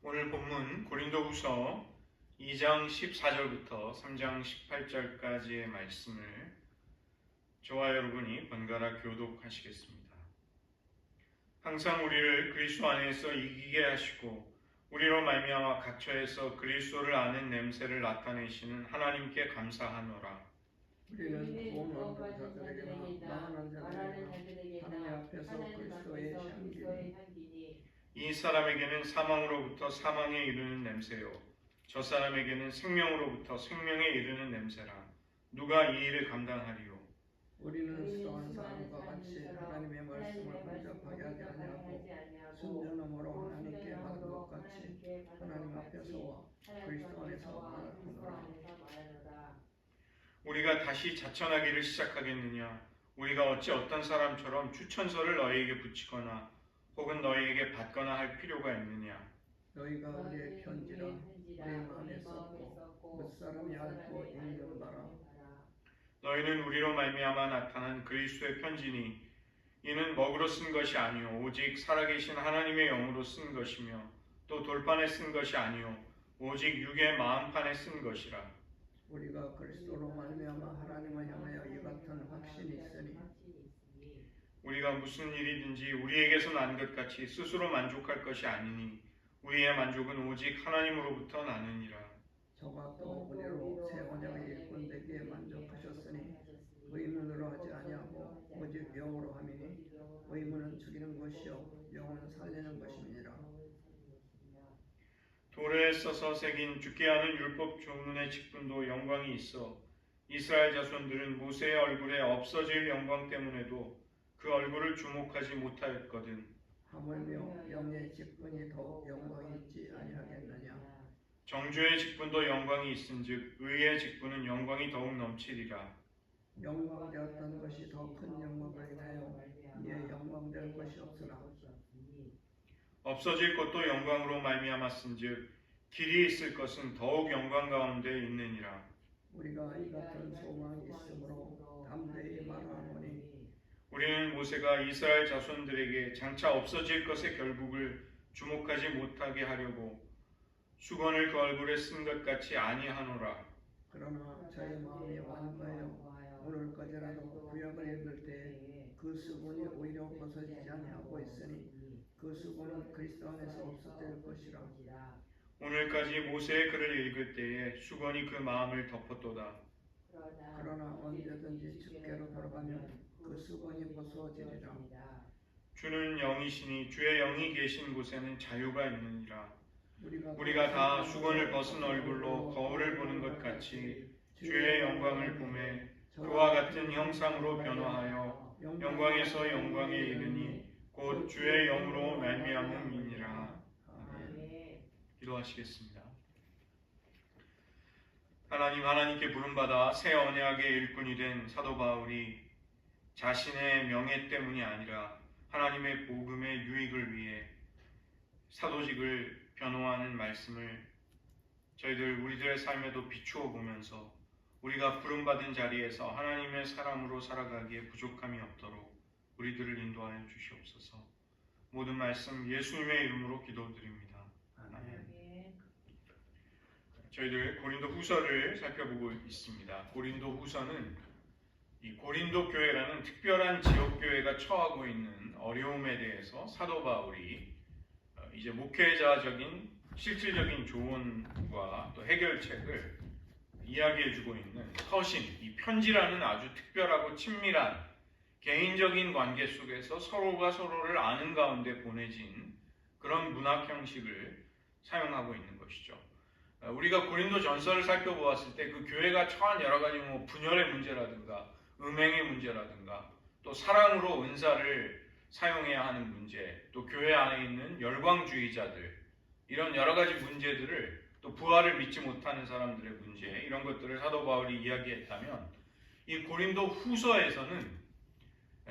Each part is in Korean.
오늘 본문 고린도후서 2장 14절부터 3장 18절까지의 말씀을 저와 여러분이 번갈아 교독하시겠습니다. 항상 우리를 그리스도 안에서 이기게 하시고 우리로 말미암아 각처에서 그리스도를 아는 냄새를 나타내시는 하나님께 감사하노라. 우리는 온 원자들에게나 망하는 자들에게나 하나님 앞에서 그리스도의 향기니 이 사람에게는 사망으로부터 사망에 이르는 냄새요 저 사람에게는 생명으로부터 생명에 이르는 냄새라. 누가 이 일을 감당하리요? 우리는 수도한 사람과 같이 하나님의 말씀을 범접하게 하지 아니하고 순전함으로 하나님께 받은 것 같이 하나님 앞에서와 그리스도 안에서 말하노라. 우리가 다시 자천하기를 시작하겠느냐? 우리가 어찌 어떤 사람처럼 추천서를 너희에게 붙이거나 혹은 너희에게 받거나 할 필요가 있느냐? 너희가 우리의 편지라 우리 마음에 썼고 몇 사람이 알고 읽는 바라. 너희는 우리로 말미암아 나타난 그리스도의 편지니 이는 먹으로 쓴 것이 아니요 오직 살아계신 하나님의 영으로 쓴 것이며 또 돌판에 쓴 것이 아니요 오직 육의 마음판에 쓴 것이라. 우리가 그리스도로 말미암아 하나님을 향하여 이 같은 확신이 있으니 우리가 무슨 일이든지 우리에게서 난 것 같이 스스로 만족할 것이 아니니 우리의 만족은 오직 하나님으로부터 나느니라. 저가 또 우리로 새 언약의 일꾼 되기에 만족하셨으니 의문으로 하지 아니하고 오직 영으로 함이니 의문은 죽이는 것이요 영은 살리는 것이니라. 돌에 써서 새긴 죽게 하는 율법 조문의 직분도 영광이 있어 이스라엘 자손들은 모세의 얼굴에 없어질 영광 때문에도 그 얼굴을 주목하지 못하였거든. 하물며 영의 직분이 더욱 영광이 있지 아니하겠느냐. 정죄의 직분도 영광이 있은즉 의의 직분은 영광이 더욱 넘치리라. 영광되었던 것이 더 큰 영광을 인하여 이에 영광될 것이 없으나 없어질 것도 영광으로 말미암았은즉 길이 있을 것은 더욱 영광 가운데 있느니라. 우리가 이 같은 소망이 있으므로 담대히 말하노니 우리는 모세가 이스라엘 자손들에게 장차 없어질 것의 결국을 주목하지 못하게 하려고 수건을 그 얼굴에 쓴 것 같이 아니하노라. 그러나 저희 마음이 완고하여 오늘까지라도 구약을 읽을 때 그 수건이 오히려 벗어지지 아니하고 있으니 그 수건은 그리스도 안에서 없어질 것이라. 오늘까지 모세의 글을 읽을 때에 수건이 그 마음을 덮었도다. 그러나 언제든지 주께로 돌아가면 그 수건이 벗어지리라. 주는 영이시니 주의 영이 계신 곳에는 자유가 있느니라. 우리가 다 수건을 벗은 얼굴로 거울을 보는 것 같이 주의 영광을 보매 그와 같은 형상으로 변화하여 영광에서 영광에 이르니 곧 주의 영으로 말미암음이니라. 아멘. 기도하시겠습니다. 하나님께 부름받아 새 언약의 일꾼이 된 사도 바울이 자신의 명예 때문이 아니라 하나님의 복음의 유익을 위해 사도직을 변호하는 말씀을 우리들의 삶에도 비추어 보면서 우리가 부름받은 자리에서 하나님의 사람으로 살아가기에 부족함이 없도록 우리들을 인도하여 주시옵소서. 모든 말씀 예수님의 이름으로 기도드립니다. 아멘. 저희들 고린도 후서를 살펴보고 있습니다. 고린도 후서는 이 고린도 교회라는 특별한 지역 교회가 처하고 있는 어려움에 대해서 사도 바울이 이제 목회자적인 실질적인 조언과 또 해결책을 이야기해주고 있는 서신, 이 편지라는 아주 특별하고 친밀한 개인적인 관계 속에서 서로가 서로를 아는 가운데 보내진 그런 문학 형식을 사용하고 있는 것이죠. 우리가 고린도 전서를 살펴보았을 때 그 교회가 처한 여러 가지 분열의 문제라든가 음행의 문제라든가 또 사랑으로 은사를 사용해야 하는 문제, 또 교회 안에 있는 열광주의자들, 이런 여러 가지 문제들을 또 부활을 믿지 못하는 사람들의 문제, 이런 것들을 사도 바울이 이야기했다면 이 고린도 후서에서는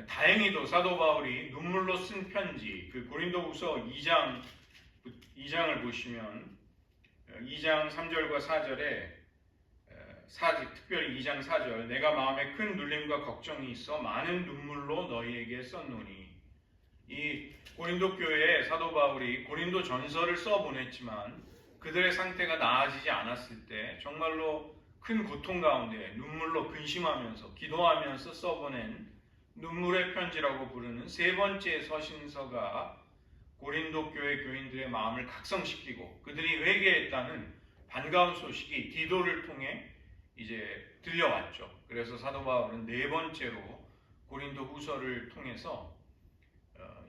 다행히도 사도 바울이 눈물로 쓴 편지, 그 고린도 후서 2장을 보시면 2장 3절과 4절에 특별히 2장 4절, 내가 마음에 큰 눌림과 걱정이 있어 많은 눈물로 너희에게 썼노니, 이 고린도 교회에 사도 바울이 고린도 전서를 써보냈지만 그들의 상태가 나아지지 않았을 때 정말로 큰 고통 가운데 눈물로 근심하면서 기도하면서 써보낸 눈물의 편지라고 부르는 세 번째 서신서가 고린도 교회 교인들의 마음을 각성시키고 그들이 회개했다는 반가운 소식이 디도를 통해 이제 들려왔죠. 그래서 사도 바울은 네 번째로 고린도 후서를 통해서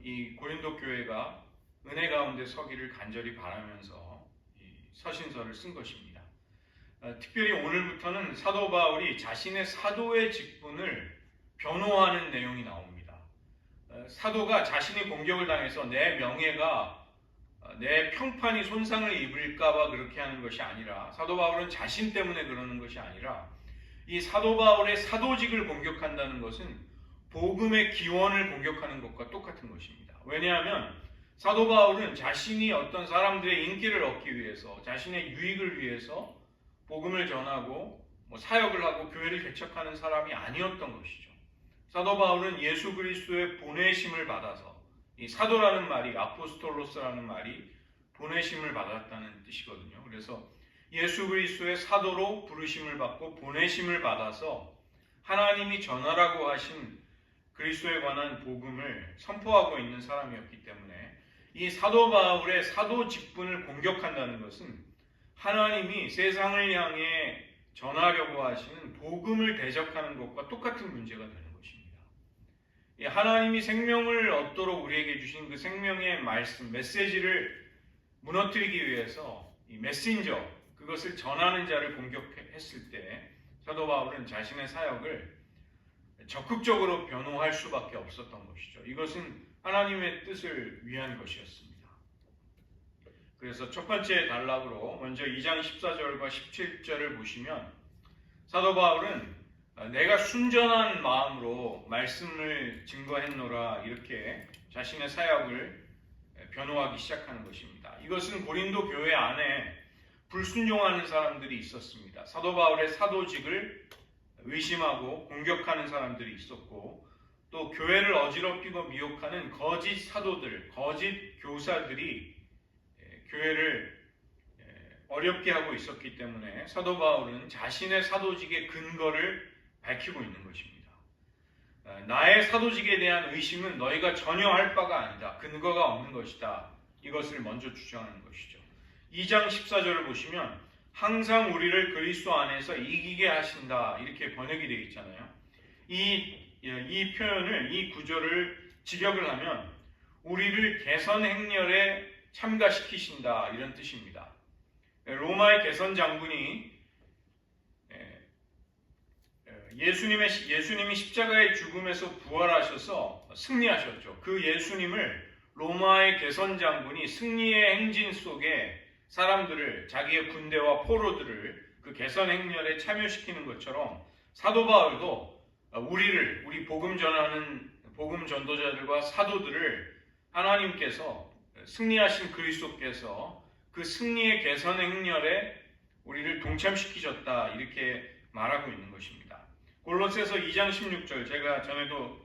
이 고린도 교회가 은혜 가운데 서기를 간절히 바라면서 이 서신서를 쓴 것입니다. 특별히 오늘부터는 사도 바울이 자신의 사도의 직분을 변호하는 내용이 나옵니다. 사도가 자신이 공격을 당해서 내 명예가 내 평판이 손상을 입을까봐 그렇게 하는 것이 아니라 사도 바울은 자신 때문에 그러는 것이 아니라 이 사도 바울의 사도직을 공격한다는 것은 복음의 기원을 공격하는 것과 똑같은 것입니다. 왜냐하면 사도 바울은 자신이 어떤 사람들의 인기를 얻기 위해서 자신의 유익을 위해서 복음을 전하고 사역을 하고 교회를 개척하는 사람이 아니었던 것이죠. 사도 바울은 예수 그리스도의 보내심을 받아서 이 사도라는 말이 아포스톨로스라는 말이 보내심을 받았다는 뜻이거든요. 그래서 예수 그리스도의 사도로 부르심을 받고 보내심을 받아서 하나님이 전하라고 하신 그리스도에 관한 복음을 선포하고 있는 사람이었기 때문에 이 사도 바울의 사도 직분을 공격한다는 것은 하나님이 세상을 향해 전하려고 하시는 복음을 대적하는 것과 똑같은 문제가 되는 것입니다. 하나님이 생명을 얻도록 우리에게 주신 그 생명의 말씀, 메시지를 무너뜨리기 위해서 이 메신저, 그것을 전하는 자를 공격했을 때 사도 바울은 자신의 사역을 적극적으로 변호할 수밖에 없었던 것이죠. 이것은 하나님의 뜻을 위한 것이었습니다. 그래서 첫 번째 단락으로 먼저 2장 14절과 17절을 보시면 사도 바울은 내가 순전한 마음으로 말씀을 증거했노라 이렇게 자신의 사역을 변호하기 시작하는 것입니다. 이것은 고린도 교회 안에 불순종하는 사람들이 있었습니다. 사도 바울의 사도직을 의심하고 공격하는 사람들이 있었고 또 교회를 어지럽히고 미혹하는 거짓 사도들, 거짓 교사들이 교회를 어렵게 하고 있었기 때문에 사도 바울은 자신의 사도직의 근거를 밝히고 있는 것입니다. 나의 사도직에 대한 의심은 너희가 전혀 할 바가 아니다. 근거가 없는 것이다. 이것을 먼저 주장하는 것이죠. 2장 14절을 보시면 항상 우리를 그리스도 안에서 이기게 하신다. 이렇게 번역이 되어 있잖아요. 이 표현을, 이 구절을 직역을 하면 우리를 개선 행렬에 참가시키신다. 이런 뜻입니다. 로마의 개선 장군이 예수님이 십자가의 죽음에서 부활하셔서 승리하셨죠. 그 예수님을 로마의 개선 장군이 승리의 행진 속에 사람들을, 자기의 군대와 포로들을 그 개선 행렬에 참여시키는 것처럼 사도 바울도 우리 복음 전하는 복음 전도자들과 사도들을 하나님께서 승리하신 그리스도께서 그 승리의 개선 행렬에 우리를 동참시키셨다 이렇게 말하고 있는 것입니다. 골로새서 2장 16절 제가 전에도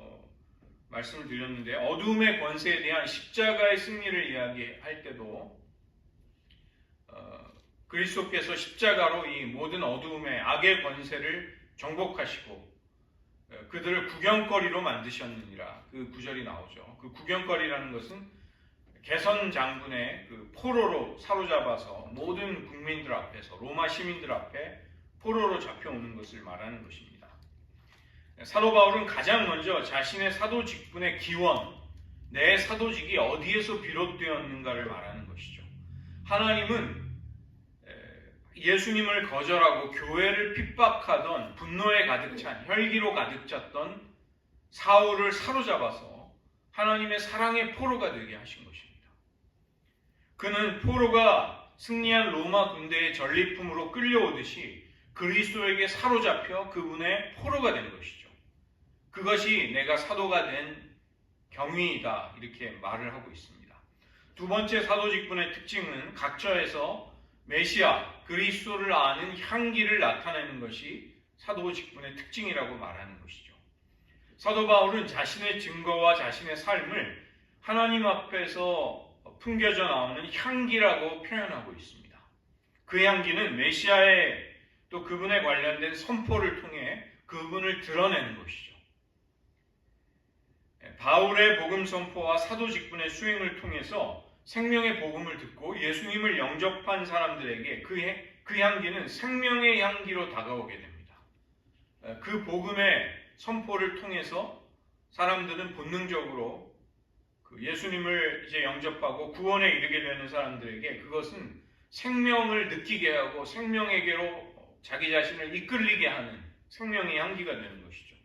말씀을 드렸는데 어두움의 권세에 대한 십자가의 승리를 이야기할 때도 그리스도께서 십자가로 이 모든 어두움의 악의 권세를 정복하시고 그들을 구경거리로 만드셨느니라 그 구절이 나오죠. 그 구경거리라는 것은 개선 장군의 그 포로로 사로잡아서 모든 국민들 앞에서 로마 시민들 앞에 포로로 잡혀오는 것을 말하는 것입니다. 사도 바울은 가장 먼저 자신의 사도 직분의 기원, 내 사도직이 어디에서 비롯되었는가를 말하는 것이죠. 하나님은 예수님을 거절하고 교회를 핍박하던 분노에 가득 찬, 혈기로 가득 찼던 사울을 사로잡아서 하나님의 사랑의 포로가 되게 하신 것입니다. 그는 포로가 승리한 로마 군대의 전리품으로 끌려오듯이 그리스도에게 사로잡혀 그분의 포로가 된 것이죠. 그것이 내가 사도가 된 경위이다 이렇게 말을 하고 있습니다. 두 번째 사도 직분의 특징은 각처에서 메시아, 그리스도를 아는 향기를 나타내는 것이 사도 직분의 특징이라고 말하는 것이죠. 사도 바울은 자신의 증거와 자신의 삶을 하나님 앞에서 풍겨져 나오는 향기라고 표현하고 있습니다. 그 향기는 메시아의 또 그분에 관련된 선포를 통해 그분을 드러내는 것이죠. 바울의 복음 선포와 사도 직분의 수행을 통해서 생명의 복음을 듣고 예수님을 영접한 사람들에게 그 향기는 생명의 향기로 다가오게 됩니다. 그 복음의 선포를 통해서 사람들은 본능적으로 예수님을 이제 영접하고 구원에 이르게 되는 사람들에게 그것은 생명을 느끼게 하고 생명에게로 자기 자신을 이끌리게 하는 생명의 향기가 되는 것이죠.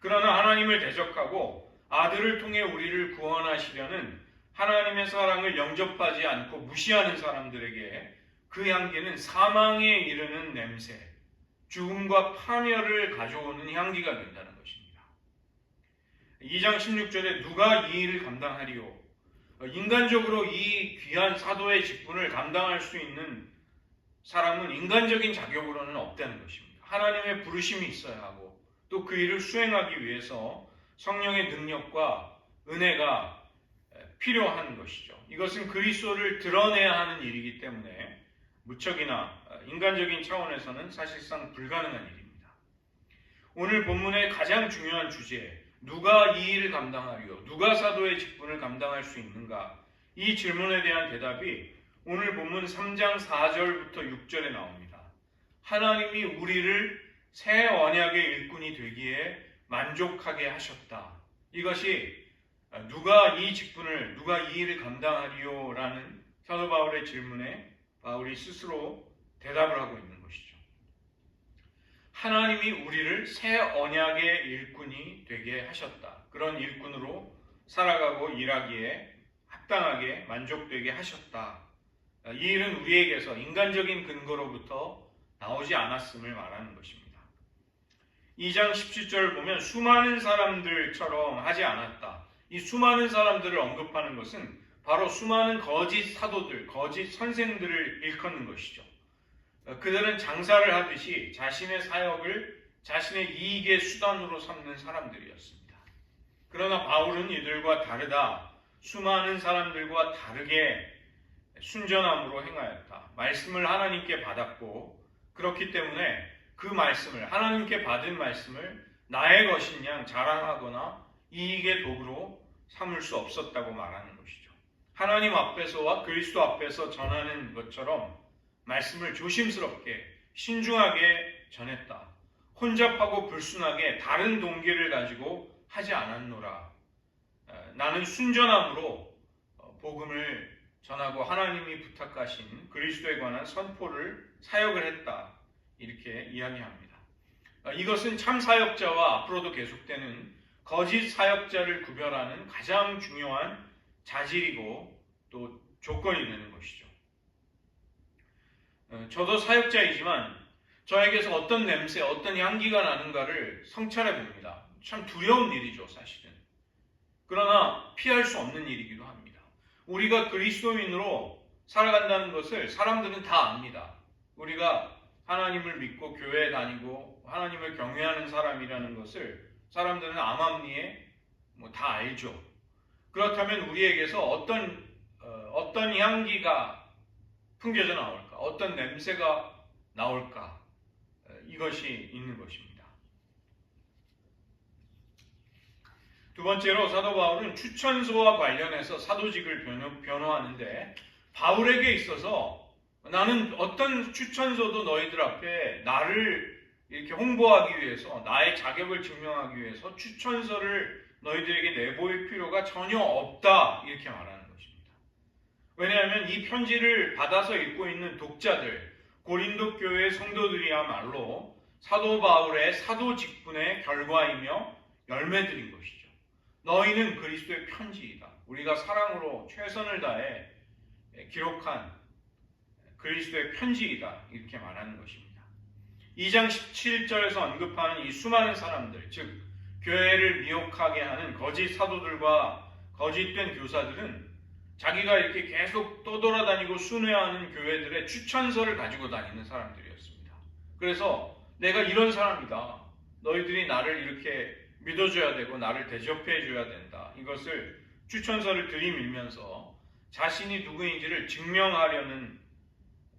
그러나 하나님을 대적하고 아들을 통해 우리를 구원하시려는 하나님의 사랑을 영접하지 않고 무시하는 사람들에게 그 향기는 사망에 이르는 냄새, 죽음과 파멸을 가져오는 향기가 된다는 것입니다. 2장 16절에 누가 이 일을 감당하리요? 인간적으로 이 귀한 사도의 직분을 감당할 수 있는 사람은 인간적인 자격으로는 없다는 것입니다. 하나님의 부르심이 있어야 하고 또 그 일을 수행하기 위해서 성령의 능력과 은혜가 필요한 것이죠. 이것은 그리스도를 드러내야 하는 일이기 때문에 무척이나 인간적인 차원에서는 사실상 불가능한 일입니다. 오늘 본문의 가장 중요한 주제, 누가 이 일을 감당하리요? 누가 사도의 직분을 감당할 수 있는가? 이 질문에 대한 대답이 오늘 본문 3장 4절부터 6절에 나옵니다. 하나님이 우리를 새 언약의 일꾼이 되기에 만족하게 하셨다. 이것이 누가 이 일을 감당하리요? 라는 사도 바울의 질문에 바울이 스스로 대답을 하고 있는 것이죠. 하나님이 우리를 새 언약의 일꾼이 되게 하셨다. 그런 일꾼으로 살아가고 일하기에 합당하게 만족되게 하셨다. 이 일은 우리에게서 인간적인 근거로부터 나오지 않았음을 말하는 것입니다. 2장 17절을 보면 수많은 사람들처럼 하지 않았다. 이 수많은 사람들을 언급하는 것은 바로 수많은 거짓 사도들, 거짓 선생들을 일컫는 것이죠. 그들은 장사를 하듯이 자신의 사역을 자신의 이익의 수단으로 삼는 사람들이었습니다. 그러나 바울은 이들과 다르다. 수많은 사람들과 다르게 순전함으로 행하였다. 말씀을 하나님께 받았고 그렇기 때문에 그 말씀을 하나님께 받은 말씀을 나의 것인 양 자랑하거나 이익의 도구로 삼을 수 없었다고 말하는 것이죠. 하나님 앞에서와 그리스도 앞에서 전하는 것처럼 말씀을 조심스럽게 신중하게 전했다. 혼잡하고 불순하게 다른 동기를 가지고 하지 않았노라. 나는 순전함으로 복음을 전하고 하나님이 부탁하신 그리스도에 관한 선포를 사역을 했다. 이렇게 이야기합니다. 이것은 참 사역자와 앞으로도 계속되는 거짓 사역자를 구별하는 가장 중요한 자질이고 또 조건이 되는 것이죠. 저도 사역자이지만 저에게서 어떤 냄새, 어떤 향기가 나는가를 성찰해 봅니다. 참 두려운 일이죠, 사실은. 그러나 피할 수 없는 일이기도 합니다. 우리가 그리스도인으로 살아간다는 것을 사람들은 다 압니다. 우리가 하나님을 믿고 교회에 다니고 하나님을 경외하는 사람이라는 것을 사람들은 암암리에 다 알죠. 그렇다면 우리에게서 어떤 향기가 풍겨져 나올까? 어떤 냄새가 나올까? 이것이 있는 것입니다. 두 번째로 사도 바울은 추천서와 관련해서 사도직을 변호하는데 바울에게 있어서 나는 어떤 추천서도 너희들 앞에 나를 이렇게 홍보하기 위해서 나의 자격을 증명하기 위해서 추천서를 너희들에게 내보일 필요가 전혀 없다 이렇게 말하는 것입니다. 왜냐하면 이 편지를 받아서 읽고 있는 독자들 고린도 교회의 성도들이야말로 사도 바울의 사도 직분의 결과이며 열매들인 것이죠. 너희는 그리스도의 편지이다. 우리가 사랑으로 최선을 다해 기록한 그리스도의 편지이다 이렇게 말하는 것입니다. 2장 17절에서 언급하는 이 수많은 사람들, 즉 교회를 미혹하게 하는 거짓 사도들과 거짓된 교사들은 자기가 이렇게 계속 떠돌아다니고 순회하는 교회들의 추천서를 가지고 다니는 사람들이었습니다. 그래서 내가 이런 사람이다. 너희들이 나를 이렇게 믿어줘야 되고 나를 대접해줘야 된다. 이것을 추천서를 들이밀면서 자신이 누구인지를 증명하려는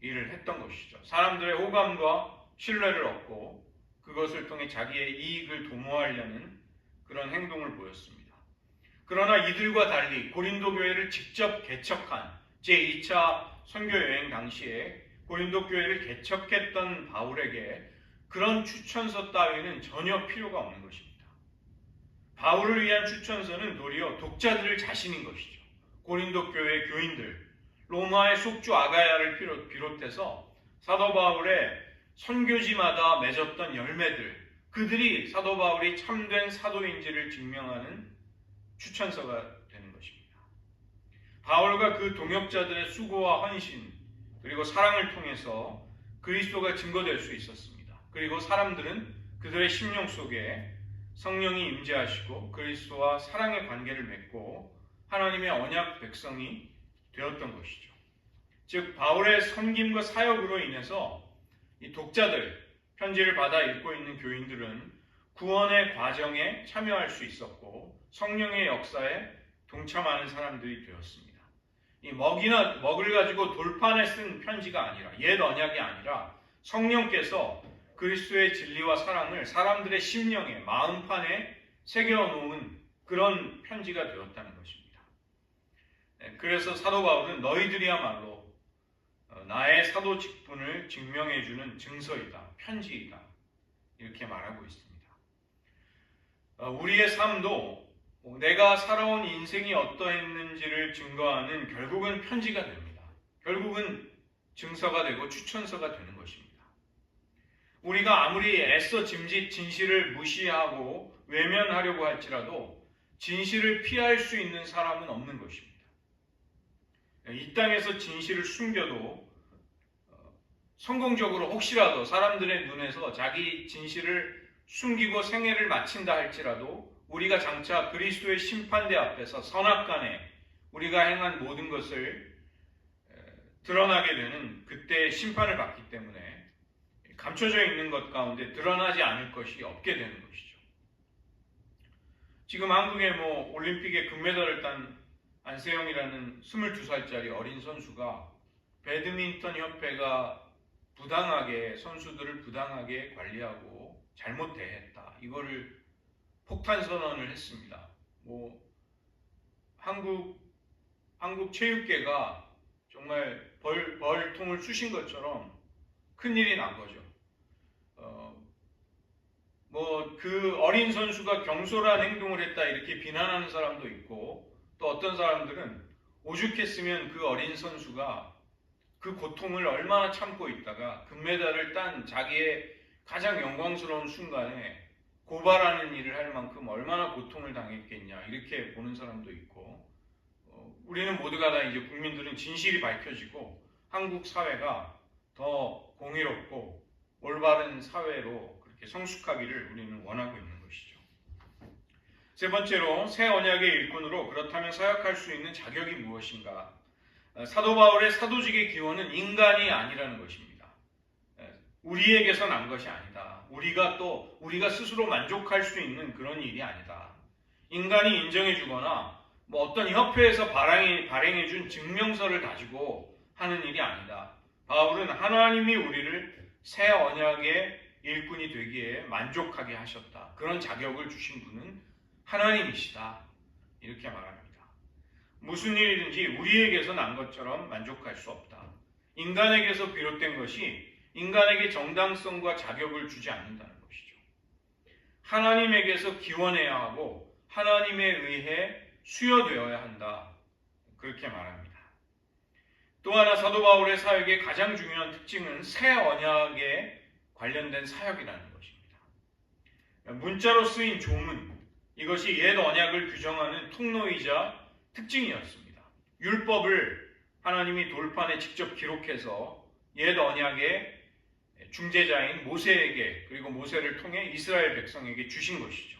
일을 했던 것이죠. 사람들의 호감과 신뢰를 얻고 그것을 통해 자기의 이익을 도모하려는 그런 행동을 보였습니다. 그러나 이들과 달리 고린도 교회를 직접 개척한 제2차 선교 여행 당시에 고린도 교회를 개척했던 바울에게 그런 추천서 따위는 전혀 필요가 없는 것입니다. 바울을 위한 추천서는 도리어 독자들을 자신인 것이죠. 고린도 교회 교인들, 로마의 속주 아가야를 비롯해서 사도 바울의 선교지마다 맺었던 열매들, 그들이 사도 바울이 참된 사도인지를 증명하는 추천서가 되는 것입니다. 바울과 그 동역자들의 수고와 헌신, 그리고 사랑을 통해서 그리스도가 증거될 수 있었습니다. 그리고 사람들은 그들의 심령 속에 성령이 임재하시고 그리스도와 사랑의 관계를 맺고 하나님의 언약 백성이 되었던 것이죠. 즉 바울의 섬김과 사역으로 인해서 이 독자들, 편지를 받아 읽고 있는 교인들은 구원의 과정에 참여할 수 있었고 성령의 역사에 동참하는 사람들이 되었습니다. 이 먹을 가지고 돌판에 쓴 편지가 아니라, 옛 언약이 아니라 성령께서 그리스도의 진리와 사랑을 사람들의 심령에, 마음판에 새겨놓은 그런 편지가 되었다는 것입니다. 그래서 사도 바울은 너희들이야말로 나의 사도 직분을 증명해주는 증서이다, 편지이다, 이렇게 말하고 있습니다. 우리의 삶도 내가 살아온 인생이 어떠했는지를 증거하는 결국은 편지가 됩니다. 결국은 증서가 되고 추천서가 되는 것입니다. 우리가 아무리 애써 진실을 무시하고 외면하려고 할지라도 진실을 피할 수 있는 사람은 없는 것입니다. 이 땅에서 진실을 숨겨도 성공적으로 혹시라도 사람들의 눈에서 자기 진실을 숨기고 생애를 마친다 할지라도 우리가 장차 그리스도의 심판대 앞에서 선악간에 우리가 행한 모든 것을 드러나게 되는 그때 심판을 받기 때문에 감춰져 있는 것 가운데 드러나지 않을 것이 없게 되는 것이죠. 지금 한국의 올림픽에 금메달을 딴 안세영이라는 22살짜리 어린 선수가 배드민턴 협회가 선수들을 부당하게 관리하고 잘못 대했다, 이거를 폭탄 선언을 했습니다. 한국 체육계가 정말 벌통을 쑤신 것처럼 큰일이 난 거죠. 그 어린 선수가 경솔한 행동을 했다 이렇게 비난하는 사람도 있고, 또 어떤 사람들은 오죽했으면 그 어린 선수가 그 고통을 얼마나 참고 있다가 금메달을 딴 자기의 가장 영광스러운 순간에 고발하는 일을 할 만큼 얼마나 고통을 당했겠냐, 이렇게 보는 사람도 있고, 우리는 모두가 다 이제 국민들은 진실이 밝혀지고 한국 사회가 더 공의롭고 올바른 사회로 그렇게 성숙하기를 우리는 원하고 있는 것이죠. 세 번째로, 새 언약의 일꾼으로 그렇다면 사역할 수 있는 자격이 무엇인가? 사도 바울의 사도직의 기원은 인간이 아니라는 것입니다. 우리에게서 난 것이 아니다. 우리가 스스로 만족할 수 있는 그런 일이 아니다. 인간이 인정해주거나 어떤 협회에서 발행해준 증명서를 가지고 하는 일이 아니다. 바울은 하나님이 우리를 새 언약의 일꾼이 되기에 만족하게 하셨다. 그런 자격을 주신 분은 하나님이시다, 이렇게 말합니다. 무슨 일이든지 우리에게서 난 것처럼 만족할 수 없다. 인간에게서 비롯된 것이 인간에게 정당성과 자격을 주지 않는다는 것이죠. 하나님에게서 기원해야 하고 하나님에 의해 수여되어야 한다, 그렇게 말합니다. 또 하나 사도 바울의 사역의 가장 중요한 특징은 새 언약에 관련된 사역이라는 것입니다. 문자로 쓰인 조문, 이것이 옛 언약을 규정하는 통로이자 특징이었습니다. 율법을 하나님이 돌판에 직접 기록해서 옛 언약의 중재자인 모세에게, 그리고 모세를 통해 이스라엘 백성에게 주신 것이죠.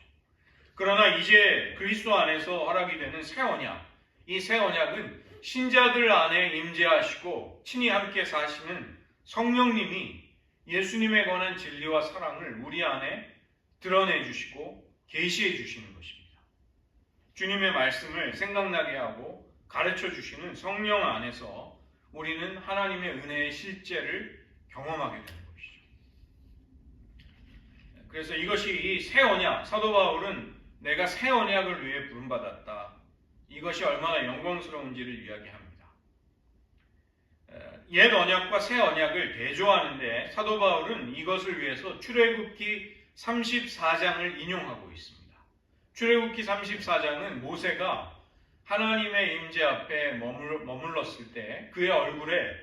그러나 이제 그리스도 안에서 허락이 되는 새 언약, 이 새 언약은 신자들 안에 임재하시고 친히 함께 사시는 성령님이 예수님에 관한 진리와 사랑을 우리 안에 드러내 주시고 계시해 주시는 것입니다. 주님의 말씀을 생각나게 하고 가르쳐 주시는 성령 안에서 우리는 하나님의 은혜의 실제를 경험하게 되는 것이죠. 그래서 이것이 이 새 언약, 사도 바울은 내가 새 언약을 위해 부름받았다. 이것이 얼마나 영광스러운지를 이야기합니다. 옛 언약과 새 언약을 대조하는데 사도 바울은 이것을 위해서 출애굽기 34장을 인용하고 있습니다. 출애굽기 34장은 모세가 하나님의 임재 앞에 머물렀을 때 그의 얼굴에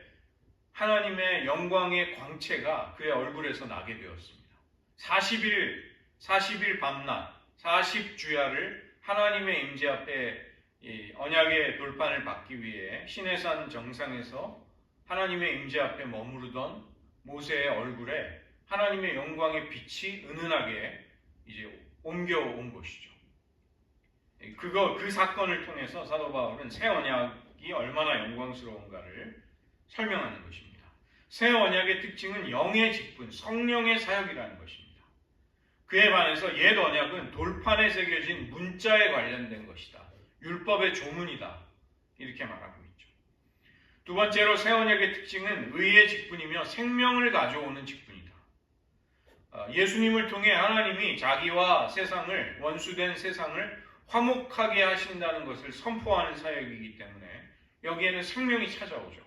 하나님의 영광의 광채가 그의 얼굴에서 나게 되었습니다. 40일 밤낮 40주야를 하나님의 임재 앞에 언약의 돌판을 받기 위해 시내산 정상에서 하나님의 임재 앞에 머무르던 모세의 얼굴에 하나님의 영광의 빛이 은은하게 이제 옮겨온 것이죠. 그 사건을 통해서 사도 바울은 새 언약이 얼마나 영광스러운가를 설명하는 것입니다. 새 언약의 특징은 영의 직분, 성령의 사역이라는 것입니다. 그에 반해서 옛 언약은 돌판에 새겨진 문자에 관련된 것이다. 율법의 조문이다. 이렇게 말하고 있죠. 두 번째로 새 언약의 특징은 의의 직분이며 생명을 가져오는 직분이다. 예수님을 통해 하나님이 자기와 세상을, 원수된 세상을 화목하게 하신다는 것을 선포하는 사역이기 때문에 여기에는 생명이 찾아오죠.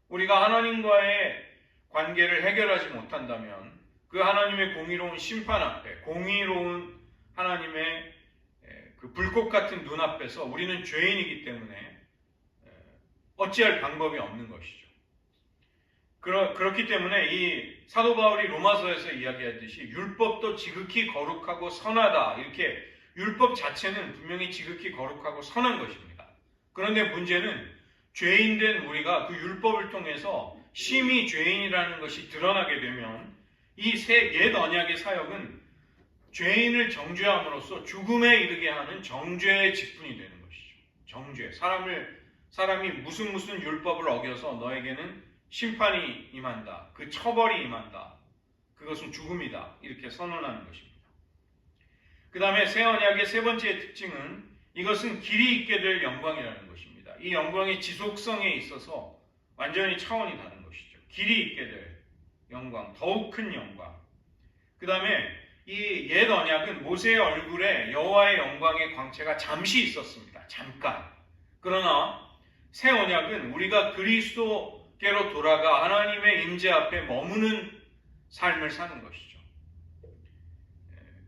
우리가 하나님과의 관계를 해결하지 못한다면 그 하나님의 공의로운 심판 앞에, 공의로운 하나님의 그 불꽃 같은 눈 앞에서 우리는 죄인이기 때문에 어찌할 방법이 없는 것이죠. 그렇기 때문에 이 사도 바울이 로마서에서 이야기하듯이 율법도 지극히 거룩하고 선하다. 이렇게 율법 자체는 분명히 지극히 거룩하고 선한 것입니다. 그런데 문제는 죄인된 우리가 그 율법을 통해서 심히 죄인이라는 것이 드러나게 되면 이 옛 언약의 사역은 죄인을 정죄함으로써 죽음에 이르게 하는 정죄의 직분이 되는 것이죠. 정죄. 사람이 무슨 율법을 어겨서 너에게는 심판이 임한다. 그 처벌이 임한다. 그것은 죽음이다. 이렇게 선언하는 것입니다. 그 다음에 새 언약의 세 번째 특징은 이것은 길이 있게 될 영광이라는 것입니다. 이 영광의 지속성에 있어서 완전히 차원이 다른 것이죠. 길이 있게 될 영광, 더욱 큰 영광. 그 다음에 이 옛 언약은 모세의 얼굴에 여호와의 영광의 광채가 잠시 있었습니다. 잠깐. 그러나 새 언약은 우리가 그리스도께로 돌아가 하나님의 임재 앞에 머무는 삶을 사는 것이죠.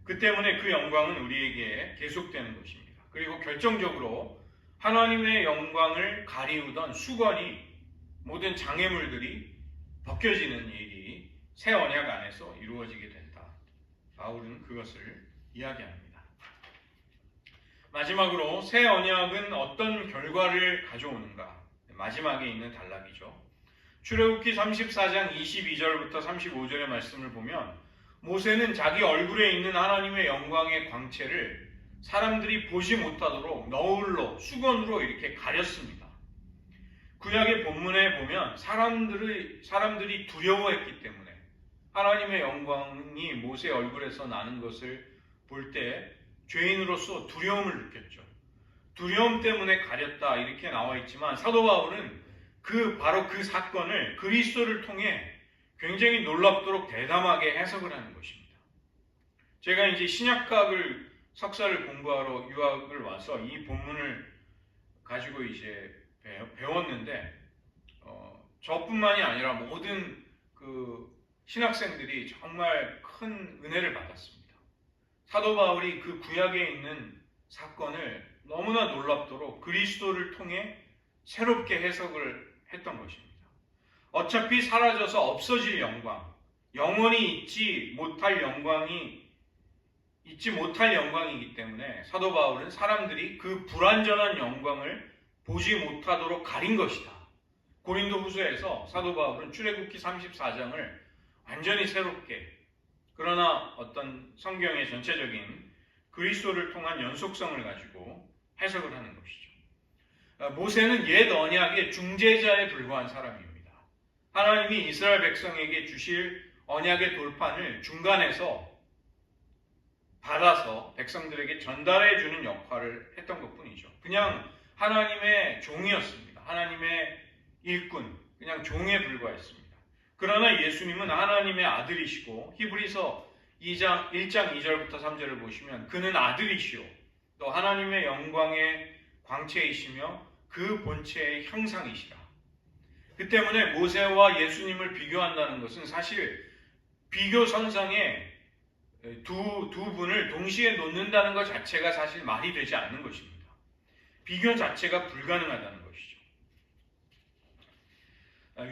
그 때문에 그 영광은 우리에게 계속되는 것입니다. 그리고 결정적으로 하나님의 영광을 가리우던 수건이, 모든 장애물들이 벗겨지는 일이 새 언약 안에서 이루어지게 된다. 바울은 그것을 이야기합니다. 마지막으로 새 언약은 어떤 결과를 가져오는가? 마지막에 있는 단락이죠. 출애굽기 34장 22절부터 35절의 말씀을 보면 모세는 자기 얼굴에 있는 하나님의 영광의 광채를 사람들이 보지 못하도록 너울로, 수건으로 이렇게 가렸습니다. 구약의 본문에 보면 사람들이 두려워했기 때문에 하나님의 영광이 모세 얼굴에서 나는 것을 볼 때 죄인으로서 두려움을 느꼈죠. 두려움 때문에 가렸다 이렇게 나와 있지만 사도 바울은 바로 그 사건을 그리스도를 통해 굉장히 놀랍도록 대담하게 해석을 하는 것입니다. 제가 이제 신약학을 석사를 공부하러 유학을 와서 이 본문을 가지고 이제 배웠는데 저뿐만이 아니라 모든 그 신학생들이 정말 큰 은혜를 받았습니다. 사도 바울이 그 구약에 있는 사건을 너무나 놀랍도록 그리스도를 통해 새롭게 해석을 했던 것입니다. 어차피 사라져서 없어질 영광, 영원히 잊지 못할 영광이기 때문에 사도 바울은 사람들이 그 불완전한 영광을 보지 못하도록 가린 것이다. 고린도 후서에서 사도 바울은 출애굽기 34장을 완전히 새롭게, 그러나 어떤 성경의 전체적인 그리스도를 통한 연속성을 가지고 해석을 하는 것이죠. 모세는 옛 언약의 중재자에 불과한 사람입니다. 하나님이 이스라엘 백성에게 주실 언약의 돌판을 중간에서 받아서 백성들에게 전달해 주는 역할을 했던 것뿐이죠. 그냥 하나님의 종이었습니다. 하나님의 일꾼, 그냥 종에 불과했습니다. 그러나 예수님은 하나님의 아들이시고 히브리서 1장 2절부터 3절을 보시면 그는 아들이시오 또 하나님의 영광의 광채이시며 그 본체의 형상이시라. 그 때문에 모세와 예수님을 비교한다는 것은 사실 비교선상에 두 분을 동시에 놓는다는 것 자체가 사실 말이 되지 않는 것입니다. 비교 자체가 불가능하다는 것이죠.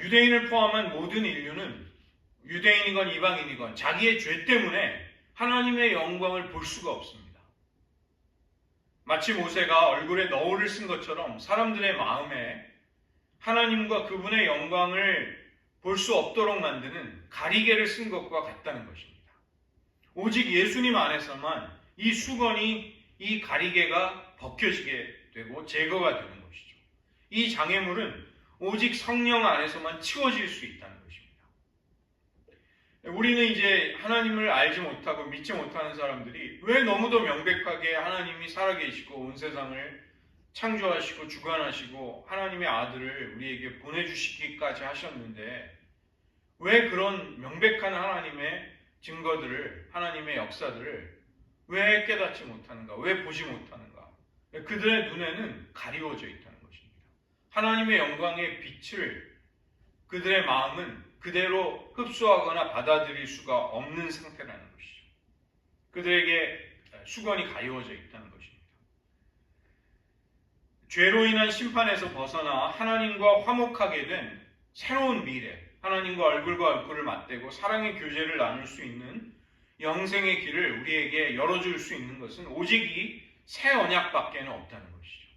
유대인을 포함한 모든 인류는 유대인이건 이방인이건 자기의 죄 때문에 하나님의 영광을 볼 수가 없습니다. 마치 모세가 얼굴에 너울을 쓴 것처럼 사람들의 마음에 하나님과 그분의 영광을 볼 수 없도록 만드는 가리개를 쓴 것과 같다는 것입니다. 오직 예수님 안에서만 이 수건이 이 가리개가 벗겨지게 되고 제거가 되는 것이죠. 이 장애물은 오직 성령 안에서만 치워질 수 있다는 것입니다. 우리는 이제 하나님을 알지 못하고 믿지 못하는 사람들이 왜 너무도 명백하게 하나님이 살아계시고 온 세상을 창조하시고 주관하시고 하나님의 아들을 우리에게 보내주시기까지 하셨는데 왜 그런 명백한 하나님의 증거들을, 하나님의 역사들을 왜 깨닫지 못하는가? 왜 보지 못하는가? 그들의 눈에는 가리워져 있다는 것입니다. 하나님의 영광의 빛을 그들의 마음은 그대로 흡수하거나 받아들일 수가 없는 상태라는 것이죠. 그들에게 수건이 가리워져 있다는 것입니다. 죄로 인한 심판에서 벗어나 하나님과 화목하게 된 새로운 미래, 하나님과 얼굴과 얼굴을 맞대고 사랑의 교제를 나눌 수 있는 영생의 길을 우리에게 열어줄 수 있는 것은 오직 이 새 언약밖에는 없다는 것이죠.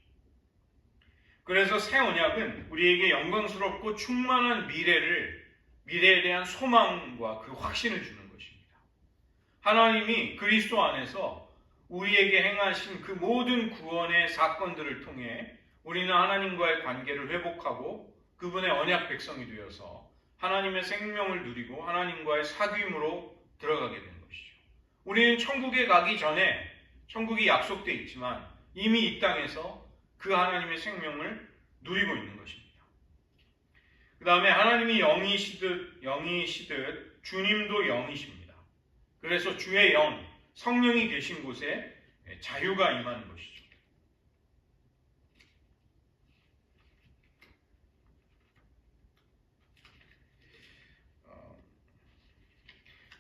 그래서 새 언약은 우리에게 영광스럽고 충만한 미래에 대한 소망과 그 확신을 주는 것입니다. 하나님이 그리스도 안에서 우리에게 행하신 그 모든 구원의 사건들을 통해 우리는 하나님과의 관계를 회복하고 그분의 언약 백성이 되어서 하나님의 생명을 누리고 하나님과의 사귐으로 들어가게 되는 것이죠. 우리는 천국에 가기 전에 천국이 약속되어 있지만 이미 이 땅에서 그 하나님의 생명을 누리고 있는 것입니다. 그 다음에 하나님이 영이시듯 주님도 영이십니다. 그래서 주의 영, 성령이 계신 곳에 자유가 임하는 것이죠.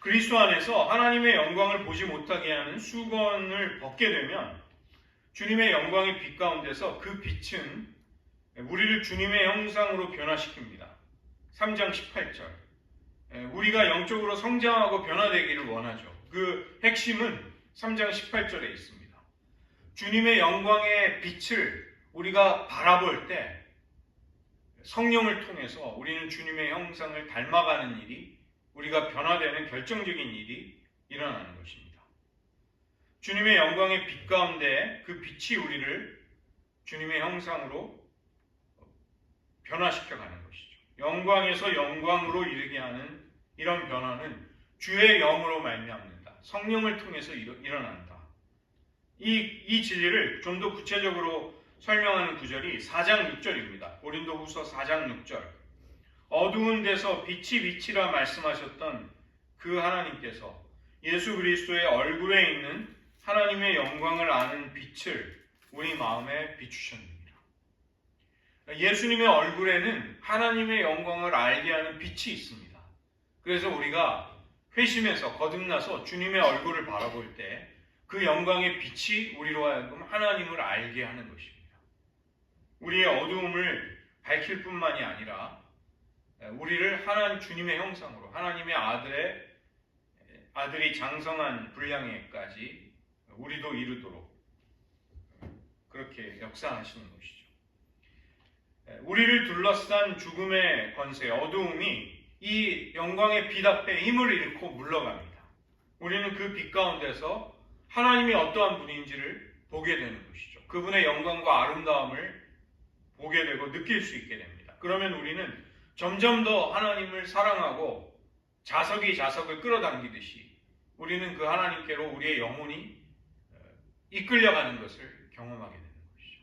그리스도 안에서 하나님의 영광을 보지 못하게 하는 수건을 벗게 되면 주님의 영광의 빛 가운데서 그 빛은 우리를 주님의 형상으로 변화시킵니다. 3장 18절. 우리가 영적으로 성장하고 변화되기를 원하죠. 그 핵심은 3장 18절에 있습니다. 주님의 영광의 빛을 우리가 바라볼 때 성령을 통해서 우리는 주님의 형상을 닮아가는 일이, 우리가 변화되는 결정적인 일이 일어나는 것입니다. 주님의 영광의 빛 가운데 그 빛이 우리를 주님의 형상으로 변화시켜가는 것이죠. 영광에서 영광으로 이르게 하는 이런 변화는 주의 영으로 말미암는다. 성령을 통해서 일어난다. 이 진리를 좀 더 구체적으로 설명하는 구절이 4장 6절입니다. 고린도후서 4장 6절. 어두운 데서 빛이 빛이라 말씀하셨던 그 하나님께서 예수 그리스도의 얼굴에 있는 하나님의 영광을 아는 빛을 우리 마음에 비추셨습니다. 예수님의 얼굴에는 하나님의 영광을 알게 하는 빛이 있습니다. 그래서 우리가 회심해서 거듭나서 주님의 얼굴을 바라볼 때 그 영광의 빛이 우리로 하여금 하나님을 알게 하는 것입니다. 우리의 어두움을 밝힐 뿐만이 아니라 우리를 하나님 주님의 형상으로 하나님의 아들이 장성한 분량에까지 우리도 이르도록 그렇게 역사하시는 것이죠. 우리를 둘러싼 죽음의 권세, 어두움이 이 영광의 빛 앞에 힘을 잃고 물러갑니다. 우리는 그 빛 가운데서 하나님이 어떠한 분인지를 보게 되는 것이죠. 그분의 영광과 아름다움을 보게 되고 느낄 수 있게 됩니다. 그러면 우리는 점점 더 하나님을 사랑하고 자석이 자석을 끌어당기듯이 우리는 그 하나님께로 우리의 영혼이 이끌려가는 것을 경험하게 되는 것이죠.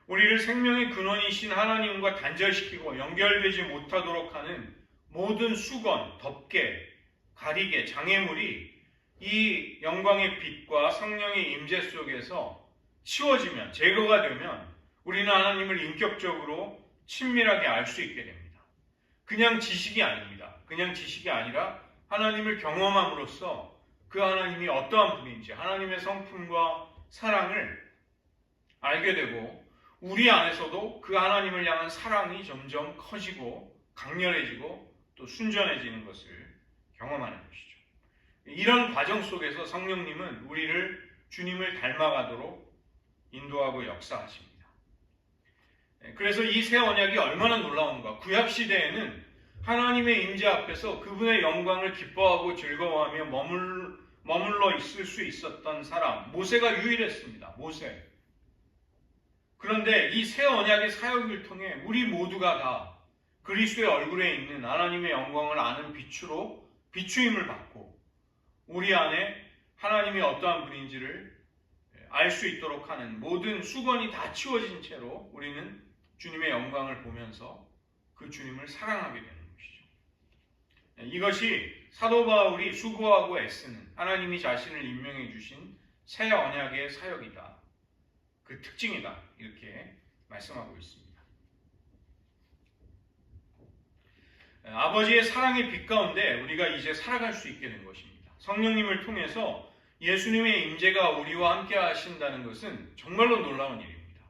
우리를 생명의 근원이신 하나님과 단절시키고 연결되지 못하도록 하는 모든 수건, 덮개, 가리개, 장애물이 이 영광의 빛과 성령의 임재 속에서 치워지면, 제거가 되면 우리는 하나님을 인격적으로 친밀하게 알 수 있게 됩니다. 그냥 지식이 아닙니다. 그냥 지식이 아니라 하나님을 경험함으로써 그 하나님이 어떠한 분인지, 하나님의 성품과 사랑을 알게 되고 우리 안에서도 그 하나님을 향한 사랑이 점점 커지고 강렬해지고 또 순전해지는 것을 경험하는 것이죠. 이런 과정 속에서 성령님은 우리를 주님을 닮아가도록 인도하고 역사하십니다. 그래서 이 새 언약이 얼마나 놀라운가. 구약 시대에는 하나님의 임재 앞에서 그분의 영광을 기뻐하고 즐거워하며 머물러 있을 수 있었던 사람, 모세가 유일했습니다. 모세. 그런데 이 새 언약의 사역을 통해 우리 모두가 다 그리스도의 얼굴에 있는 하나님의 영광을 아는 빛으로 비추임을 받고 우리 안에 하나님이 어떠한 분인지를 알 수 있도록 하는 모든 수건이 다 치워진 채로 우리는 주님의 영광을 보면서 그 주님을 사랑하게 되는 것이죠. 이것이 사도 바울이 수고하고 애쓰는 하나님이 자신을 임명해 주신 새 언약의 사역이다. 그 특징이다. 이렇게 말씀하고 있습니다. 아버지의 사랑의 빛 가운데 우리가 이제 살아갈 수 있게 된 것입니다. 성령님을 통해서 예수님의 임재가 우리와 함께 하신다는 것은 정말로 놀라운 일입니다.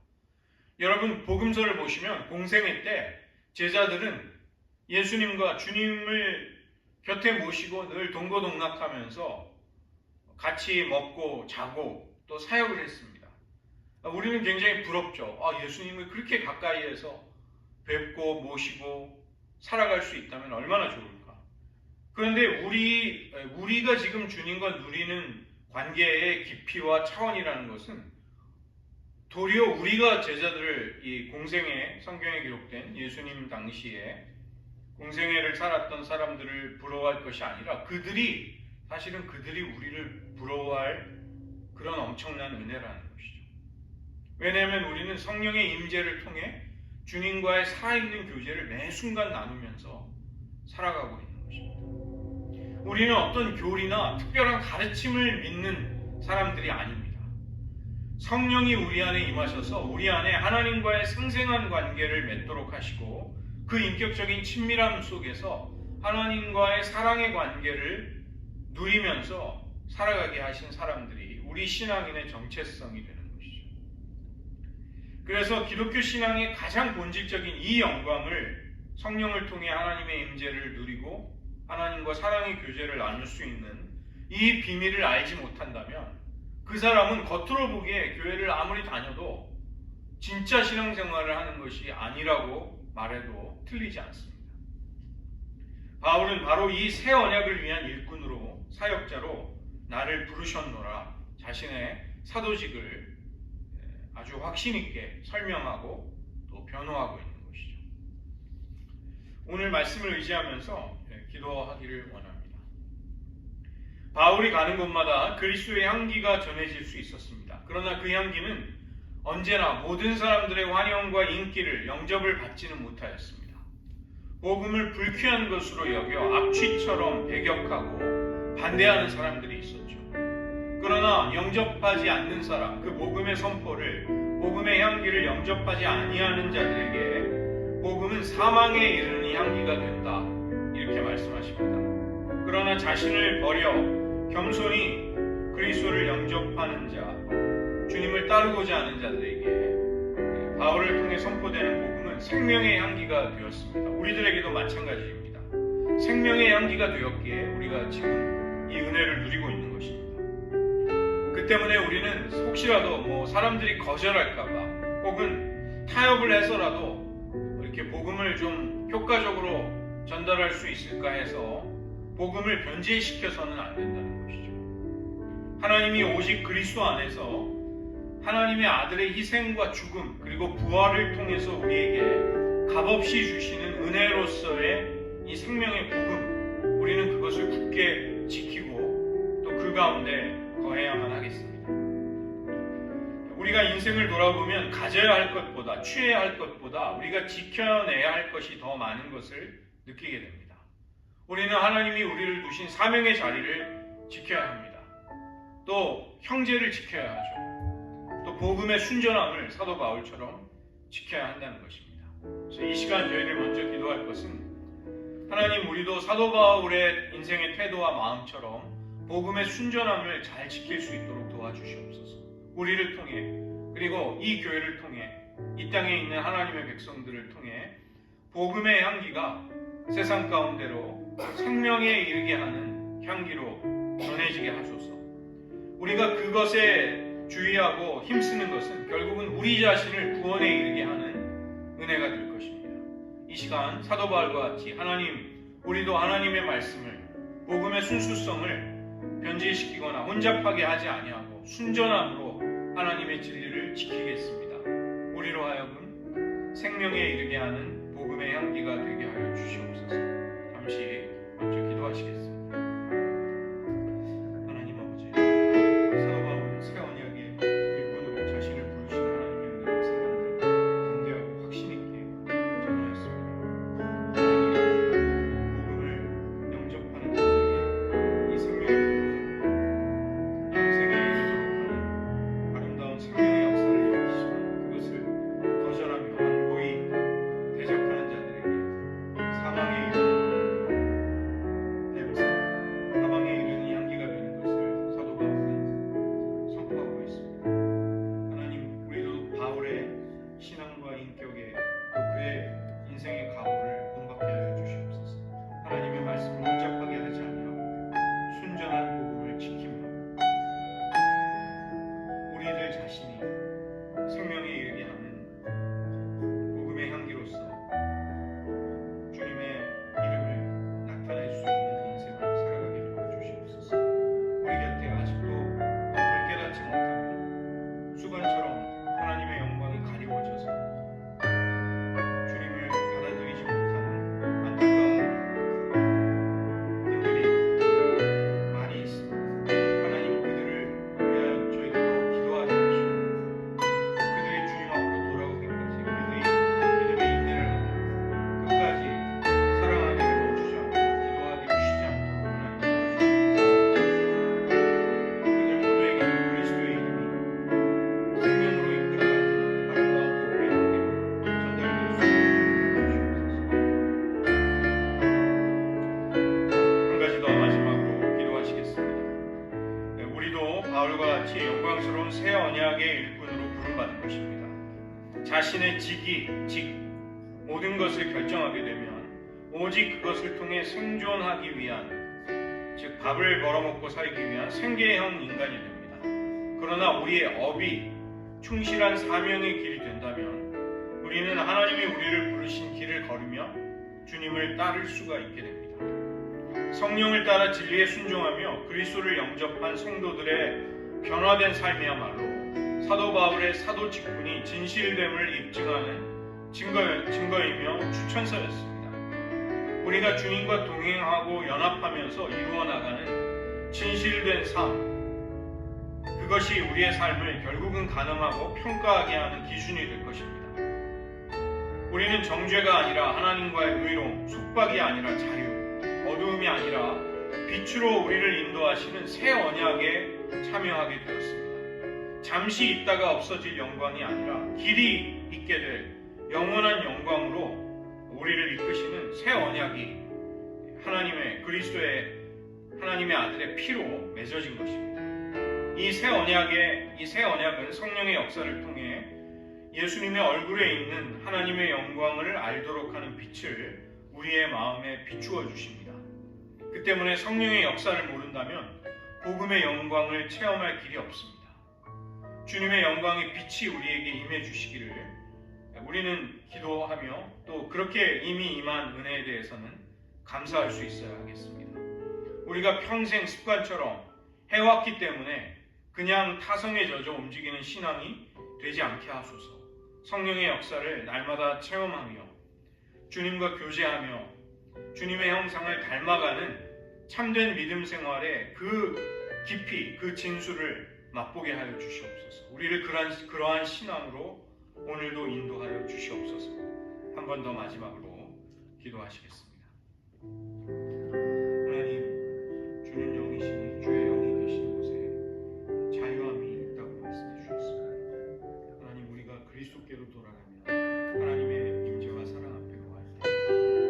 여러분, 복음서를 보시면 공생애 때 제자들은 예수님과 주님을 곁에 모시고 늘 동고동락하면서 같이 먹고 자고 또 사역을 했습니다. 우리는 굉장히 부럽죠. 예수님을 그렇게 가까이에서 뵙고 모시고 살아갈 수 있다면 얼마나 좋을까. 그런데 우리가 지금 주님과 누리는 관계의 깊이와 차원이라는 것은 도리어 우리가 제자들을 이 공생애, 성경에 기록된 예수님 당시에 공생애를 살았던 사람들을 부러워할 것이 아니라 사실은 그들이 우리를 부러워할 그런 엄청난 은혜라는 것이죠. 왜냐하면 우리는 성령의 임재를 통해 주님과의 살아있는 교제를 매 순간 나누면서 살아가고 있는 것입니다. 우리는 어떤 교리나 특별한 가르침을 믿는 사람들이 아닙니다. 성령이 우리 안에 임하셔서 우리 안에 하나님과의 생생한 관계를 맺도록 하시고 그 인격적인 친밀함 속에서 하나님과의 사랑의 관계를 누리면서 살아가게 하신 사람들이 우리 신앙인의 정체성이 되는 것이죠. 그래서 기독교 신앙의 가장 본질적인 이 영광을 성령을 통해 하나님의 임재를 누리고 하나님과 사랑의 교제를 나눌 수 있는 이 비밀을 알지 못한다면 그 사람은 겉으로 보기에 교회를 아무리 다녀도 진짜 신앙생활을 하는 것이 아니라고 말해도 틀리지 않습니다. 바울은 바로 이 새 언약을 위한 일꾼으로 사역자로 나를 부르셨노라 자신의 사도직을 아주 확신 있게 설명하고 또 변호하고 있는 것이죠. 오늘 말씀을 의지하면서 기도하기를 원합니다. 바울이 가는 곳마다 그리스도의 향기가 전해질 수 있었습니다. 그러나 그 향기는 언제나 모든 사람들의 환영과 인기를 영접을 받지는 못하였습니다. 복음을 불쾌한 것으로 여겨 악취처럼 배격하고 반대하는 사람들이 있었죠. 그러나 영접하지 않는 사람, 그 복음의 선포를, 복음의 향기를 영접하지 아니하는 자들에게 복음은 사망에 이르는 향기가 된다. 이렇게 말씀하십니다. 그러나 자신을 버려 겸손히 그리스도를 영접하는 자, 주님을 따르고자 하는 자들에게 바울을 통해 선포되는 복음은 생명의 향기가 되었습니다. 우리들에게도 마찬가지입니다. 생명의 향기가 되었기에 우리가 지금 이 은혜를 누리고 있는 것입니다. 그 때문에 우리는 혹시라도 사람들이 거절할까봐 혹은 타협을 해서라도 이렇게 복음을 좀 효과적으로 전달할 수 있을까 해서 복음을 변제시켜서는 안 된다는 것이죠. 하나님이 오직 그리스도 안에서 하나님의 아들의 희생과 죽음 그리고 부활을 통해서 우리에게 값없이 주시는 은혜로서의 이 생명의 복음, 우리는 그것을 굳게 지키고 또 그 가운데 거해야만 하겠습니다. 우리가 인생을 돌아보면 가져야 할 것보다, 취해야 할 것보다 우리가 지켜내야 할 것이 더 많은 것을 느끼게 됩니다. 우리는 하나님이 우리를 두신 사명의 자리를 지켜야 합니다. 또 형제를 지켜야 하죠. 또 복음의 순전함을 사도 바울처럼 지켜야 한다는 것입니다. 그래서 이 시간 저희를 먼저 기도할 것은 하나님, 우리도 사도 바울의 인생의 태도와 마음처럼 복음의 순전함을 잘 지킬 수 있도록 도와주시옵소서. 우리를 통해, 그리고 이 교회를 통해, 이 땅에 있는 하나님의 백성들을 통해 복음의 향기가 세상 가운데로 생명에 이르게 하는 향기로 전해지게 하소서. 우리가 그것에 주의하고 힘쓰는 것은 결국은 우리 자신을 구원에 이르게 하는 은혜가 될 것입니다. 이 시간 사도 바울과 같이 하나님, 우리도 하나님의 말씀을, 복음의 순수성을 변질시키거나 혼잡하게 하지 아니하고 순전함으로 하나님의 진리를 지키겠습니다. 우리로 하여금 생명에 이르게 하는 복음의 향기가 되게 하여 주시옵소서. 잠시 먼저 기도하시겠습니다. 하나님 아버지, 사도 바울은 새 언약의 일꾼으로 자신을 부르신 하나님의 은혜를 사람들 담대하고 확신 있게 전하였습니다. 하나님, 복음을 영접하는 자들에게 이 생명을 영생에 이르도록 하는 아름다운 생명의 역사를 일으키시고 그것을 거절하며 완고히 대적하는 자들에게 사망에 이르는 냄새, 사망에 이르는 향기가 되는 것을 사도 바울은 선포하고 있습니다. 하나님, 우리도 바울의 신앙과 인격에 또 그의 인생의 각오를 본받게 하여 주시옵소서. 하나님의 말씀을 혼잡하게 하지 아니하고 순전한 복음을 지킴하고 우리들 자신이 생명에 이르게 하는 복음의 향기로서 주님의 이름을 나타낼 수 있는 인생을 살아가게 도와주시옵소서. 우리 곁에 아직도 복음을 깨닫지 못하고 수건처럼 하나님의 영광이 가리워져서 주님을 받아들이지 못하는 안타까운 분들이 많이 있습니다. 하나님, 그들을 위하여 저희가 더 기도하게 하시고 그들이 주님 앞으로 돌아오기까지 우리들이 믿음의 인내를 하며 끝까지 사랑하기를 멈추지 않고 기도하기를 쉬지 않도록 하나님 도와주시옵소서. 그들 모두에게 그리스도의 이름이 생명으로 이끌어가는 아름다운 복음의 향기로 전달될 수 있도록 해주시옵소서. 한 가지 더 마지막으로 기도하시겠습니다. 우리도 바울과 같이 영광스러운 새 언약의 일꾼으로 부름받은 것입니다. 자신의 모든 것을 결정하게 되면 오직 그것을 통해 생존하기 위한, 즉 밥을 벌어먹고 살기 위한 생계형 인간이 됩니다. 그러나 우리의 업이 충실한 사명의 길이 된다면 우리는 하나님이 우리를 부르신 길을 걸으며 주님을 따를 수가 있게 됩니다. 성령을 따라 진리에 순종하며 그리스도를 영접한 성도들의 변화된 삶이야말로 사도 바울의 사도 직분이 진실됨을 입증하는 증거이며 추천서였습니다. 우리가 주님과 동행하고 연합하면서 이루어 나가는 진실된 삶, 그것이 우리의 삶을 결국은 가늠하고 평가하게 하는 기준이 될 것입니다. 우리는 정죄가 아니라 하나님과의 의로움, 속박이 아니라 자유, 어두움이 아니라 빛으로 우리를 인도하시는 새 언약에 참여하게 되었습니다. 잠시 있다가 없어질 영광이 아니라 길이 있게 될 영원한 영광으로 우리를 이끄시는 새 언약이 하나님의 아들의 피로 맺어진 것입니다. 이 새 언약은 성령의 역사를 통해 예수님의 얼굴에 있는 하나님의 영광을 알도록 하는 빛을 우리의 마음에 비추어 주십니다. 그 때문에 성령의 역사를 모른다면 복음의 영광을 체험할 길이 없습니다. 주님의 영광의 빛이 우리에게 임해 주시기를 우리는 기도하며 또 그렇게 이미 임한 은혜에 대해서는 감사할 수 있어야 하겠습니다. 우리가 평생 습관처럼 해왔기 때문에 그냥 타성에 젖어 움직이는 신앙이 되지 않게 하소서. 성령의 역사를 날마다 체험하며 주님과 교제하며 주님의 형상을 닮아가는 참된 믿음 생활의 그 깊이, 그 진수를 맛보게 하여 주시옵소서. 우리를 그러한 신앙으로 오늘도 인도하여 주시옵소서. 한 번 더 마지막으로 기도하시겠습니다. 하나님, 주는 영이시니 주의 영이 계신 곳에 자유함이 있다고 말씀해 주셨습니다. 하나님, 우리가 그리스도께로 돌아가면 하나님의 임재와 사랑 앞에 거할 때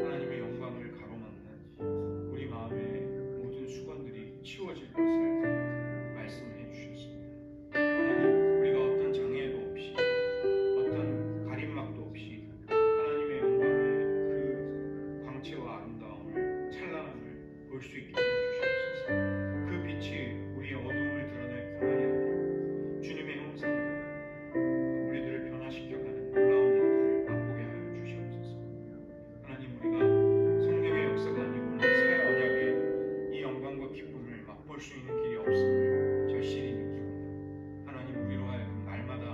하나님의 영광을 가로막는 우리 마음의 모든 수건들이 치워질 것을 말씀해 주셨습니다. 하나님, 우리가 어떤 장애도 없이 어떤 가림막도 없이 하나님의 영광의 그 광채와 아름다움을 찬란함을 볼 수 있게 해주시옵소서. 그 빛이 우리의 어둠을 드러낼 뿐만이 아니라 주님의 형상으로 우리들을 변화시켜가는 놀라운 일들을 맛보게 하여 주시옵소서. 하나님, 우리가 성령의 역사가 아니고는 새 언약의 이 영광과 기쁨을 맛볼 수 있는 길이 없음을 절실히 느낍니다. 하나님, 우리로 하여금 날마다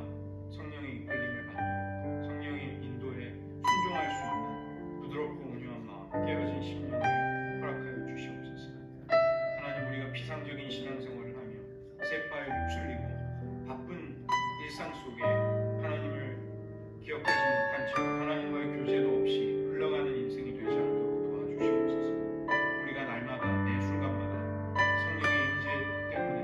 성령의 이끌림을 받고 성령의 인도에 순종할 수 있는 부드럽고 온유한 마음, 깨어진 심령을 허락하여 주시옵소서. 하나님, 우리가 피상적인 신앙생활을 하며 세파에 휩쓸리고 바쁜 일상 속에 하나님을 기억하지 못한 채 하나님과의 교제도 없이 흘러가는 인생이 되지 않도록 도와주시옵소서. 우리가 날마다 매 순간마다 성령의 임재 때문에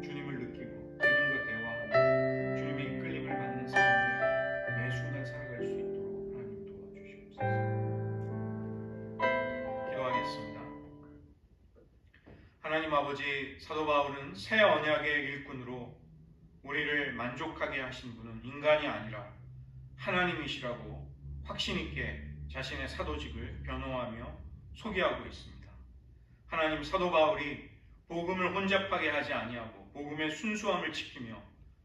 주님을 느끼고 주님과 대화하며 주님의 이끌림을 받는 삶을 매 순간 살아갈 수 있도록 하나님 도와주시옵소서. 기도하겠습니다. 하나님 아버지, 사도 바울은 새 언약의 일꾼으로 우리를 만족하게 하신 분은 인간이 아니라 하나님이시라고 확신 있게 자신의 사도직을 변호하며 소개하고 있습니다. 하나님, 사도 바울이 복음을 혼잡하게 하지 아니하고 복음의 순수함을 지키며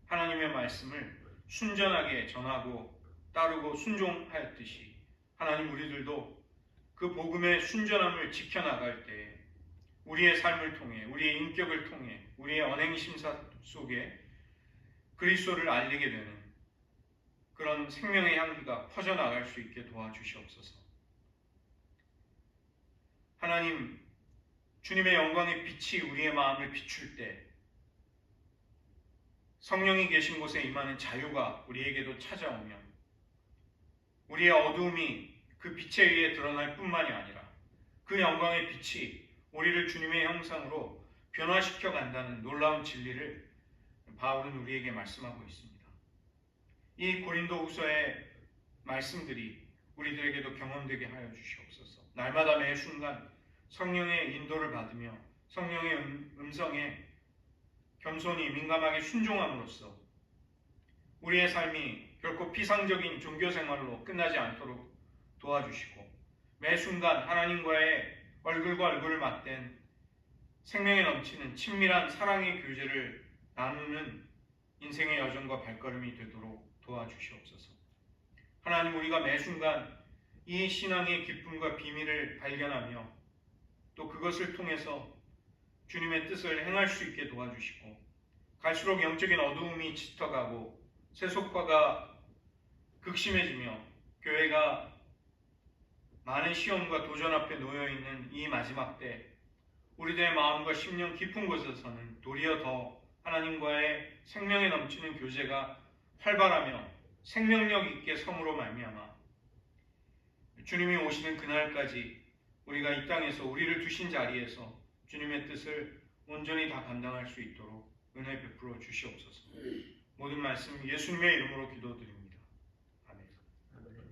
하나님의 말씀을 순전하게 전하고 따르고 순종하였듯이 하나님, 우리들도 그 복음의 순전함을 지켜나갈 때 우리의 삶을 통해, 우리의 인격을 통해, 우리의 언행심사 속에 그리스도를 알리게 되는 그런 생명의 향기가 퍼져나갈 수 있게 도와주시옵소서. 하나님, 주님의 영광의 빛이 우리의 마음을 비출 때 성령이 계신 곳에 임하는 자유가 우리에게도 찾아오며 우리의 어두움이 그 빛에 의해 드러날 뿐만이 아니라 그 영광의 빛이 우리를 주님의 형상으로 변화시켜 간다는 놀라운 진리를 바울은 우리에게 말씀하고 있습니다. 이 고린도후서의 말씀들이 우리들에게도 경험되게 하여 주시옵소서. 날마다 매 순간 성령의 인도를 받으며 성령의 음성에 겸손히 민감하게 순종함으로써 우리의 삶이 결코 피상적인 종교생활로 끝나지 않도록 도와주시고 매 순간 하나님과의 얼굴과 얼굴을 맞댄 생명에 넘치는 친밀한 사랑의 교제를 나누는 인생의 여정과 발걸음이 되도록 도와주시옵소서. 하나님, 우리가 매 순간 이 신앙의 기쁨과 비밀을 발견하며 또 그것을 통해서 주님의 뜻을 행할 수 있게 도와주시고 갈수록 영적인 어두움이 짙어가고 세속화가 극심해지며 교회가 많은 시험과 도전 앞에 놓여있는 이 마지막 때 우리들의 마음과 심령 깊은 곳에서는 도리어 더 하나님과의 생명에 넘치는 교제가 활발하며 생명력 있게 섬으로 말미암아 주님이 오시는 그날까지 우리가 이 땅에서 우리를 두신 자리에서 주님의 뜻을 온전히 다 감당할 수 있도록 은혜 베풀어 주시옵소서. 모든 말씀 예수님의 이름으로 기도드립니다.